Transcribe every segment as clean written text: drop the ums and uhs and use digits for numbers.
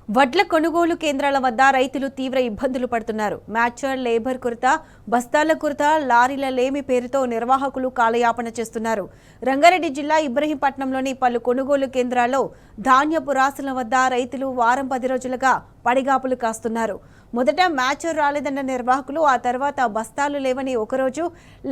వడ్ల కొనుగోలు కేంద్రాల వద్ద రైతులు తీవ్ర ఇబ్బందులు పడుతున్నారు. మ్యాచర్, లేబర్ కొరత, బస్తాల కొరత, లారీల లేమి పేరుతో నిర్వాహకులు కాలయాపన చేస్తున్నారు. రంగారెడ్డి జిల్లా ఇబ్రహీంపట్నంలోని పలు కొనుగోలు కేంద్రాల్లో ధాన్యపు రాసుల వద్ద రైతులు వారం 10 రోజులుగా పడిగాపులు కాస్తున్నారు. మొదట మ్యాచర్ రాలేదన్న నిర్వాహకులు, ఆ తర్వాత బస్తాలు లేవని ఒకరోజు,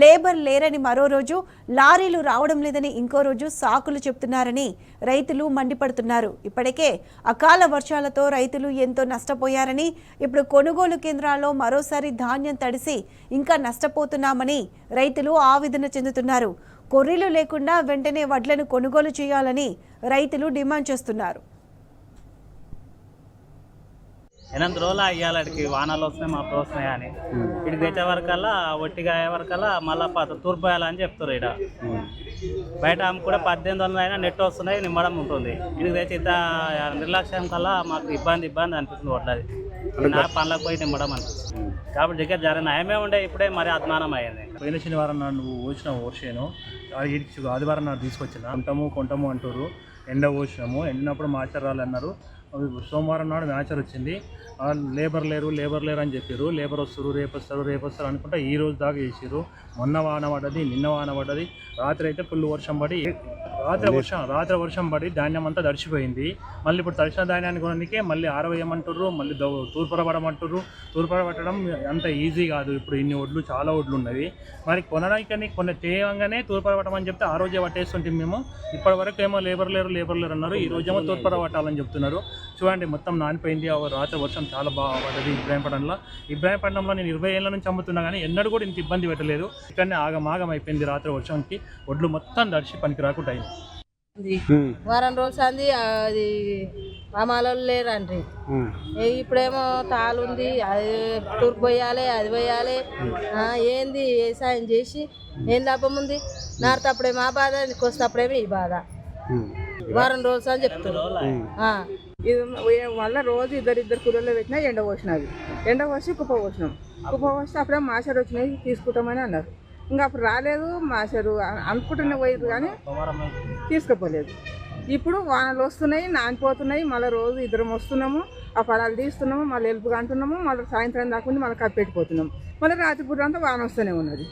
లేబర్ లేరని మరో రోజు, లారీలు రావడం లేదని ఇంకో రోజు సాకులు చెప్తున్నారని రైతులు మండిపడుతున్నారు. ఇప్పటికే అకాల వర్షాలతో రైతులు ఎంతో నష్టపోయారని, ఇప్పుడు కొనుగోలు కేంద్రాల్లో మరోసారి ధాన్యం తడిసి ఇంకా నష్టపోతున్నామని రైతులు ఆవేదన చెందుతున్నారు. కొర్రీలు లేకుండా వెంటనే వడ్లను కొనుగోలు చేయాలని రైతులు డిమాండ్ చేస్తున్నారు. 8 రోజులు అయ్యాలడికి వానాలు వస్తున్నాయి, మాకు వస్తున్నాయి అని ఇక్కడికి తెచ్చే వరకల్లా ఒట్టిగా అయ్యే వరకల్లా మళ్ళీ తూర్పు పోయాలని చెప్తారు. ఇక్కడ బయట కూడా 1800 అయినా నెట్ వస్తున్నాయి, నిమ్మడం ఉంటుంది. ఇక్కడికి తెచ్చి ఇంత నిర్లక్ష్యం కల్లా మాకు ఇబ్బంది అనిపిస్తుంది. వడ్లది నా పనులకు పోయి నిమ్మడం అనిపిస్తుంది. కాబట్టి దగ్గర జరిగిన నయమే ఉండే, ఇప్పుడే మరి అధ్మానం అయ్యింది. పోయిన శనివారం నాడు నువ్వు పోసిన ఓర్షేను ఆదివారం నాడు తీసుకొచ్చిన కొంటాము అంటారు. ఎండ పోసినాము, ఎండినప్పుడు మాచరాలు అన్నారు. సోమవారం నాడు మ్యాచర్ వచ్చింది. లేబర్ లేరు అని చెప్పారు. లేబర్ వస్తారు, రేపు వస్తారు అనుకుంటా ఈ రోజు దాకా చేసారు. మొన్న వాన పడ్డది, నిన్న వాన పడ్డది, రాత్రి అయితే ఫుల్ వర్షం పడి రాత్రి వర్షం పడి ధాన్యం అంతా తడిచిపోయింది. మళ్ళీ ఇప్పుడు తడిచిన ధాన్యాన్ని కొనడానికే మళ్ళీ ఆరవేయమంటారు, మళ్ళీ తూర్పుర పడమంటారు. తూర్పుర పట్టడం అంత ఈజీ కాదు. ఇప్పుడు ఇన్ని ఒడ్లు, చాలా ఒడ్లు ఉన్నవి. మరి కొనడానికి కొన్ని తేవంగానే తూర్పుర పట్టమని చెప్తే ఆ రోజే పట్టేస్తుంటే మేము ఇప్పటి వరకు ఏమో లేబర్ లేరు అన్నారు. ఈ రోజేమో తూర్పుర పట్టాలని చెప్తున్నారు. చూడండి, మొత్తం నానిపోయింది. రాత్రి వర్షం చాలా బాగా పడ్డది ఇబ్రాహీంపట్నంలో. నేను 20 ఏళ్ళ నుంచి అమ్ముతున్నా కానీ ఎన్నడూ కూడా ఇంత ఇబ్బంది పెట్టలేదు. ఇక్కడనే ఆగమాగం అయిపోయింది. రాత్రి వర్షంకి ఒడ్లు మొత్తం దర్శి పనికి రాకుండా అయింది. వారం రోజులు అంది అది మామాలో లేరండి. ఇప్పుడేమో తాళుంది, అది తూర్పు పోయాలి, అది పోయాలి. ఏంది వ్యవసాయం చేసి ఏం లాభం ఉంది? నారుతప్పుడే మా బాధ, కోసేటప్పుడేమో ఈ బాధ. వారం రోజులు అని చెప్తున్నారు. ఇది వల్ల రోజు ఇద్దరు కూరల్లో పెట్టినా ఎండ పోసినది. ఎండ పోసి కుప్ప పోస్తే అప్పుడే మాషరు వచ్చినాయి తీసుకుంటామని అన్నారు. ఇంకా అప్పుడు రాలేదు మాషరు, అనుకుంటూనే పోయేది కానీ తీసుకుపోలేదు. ఇప్పుడు వానలు వస్తున్నాయి, నానిపోతున్నాయి. మళ్ళీ రోజు ఇద్దరం వస్తున్నాము, ఆ పడాలు తీస్తున్నాము, మళ్ళీ ఎలుపుగా అంటున్నాము, మళ్ళీ సాయంత్రం దాకా మళ్ళీ కప్పెట్టిపోతున్నాము. మళ్ళీ రాత్రి పూట అంతా వాన వస్తూనే ఉన్నది.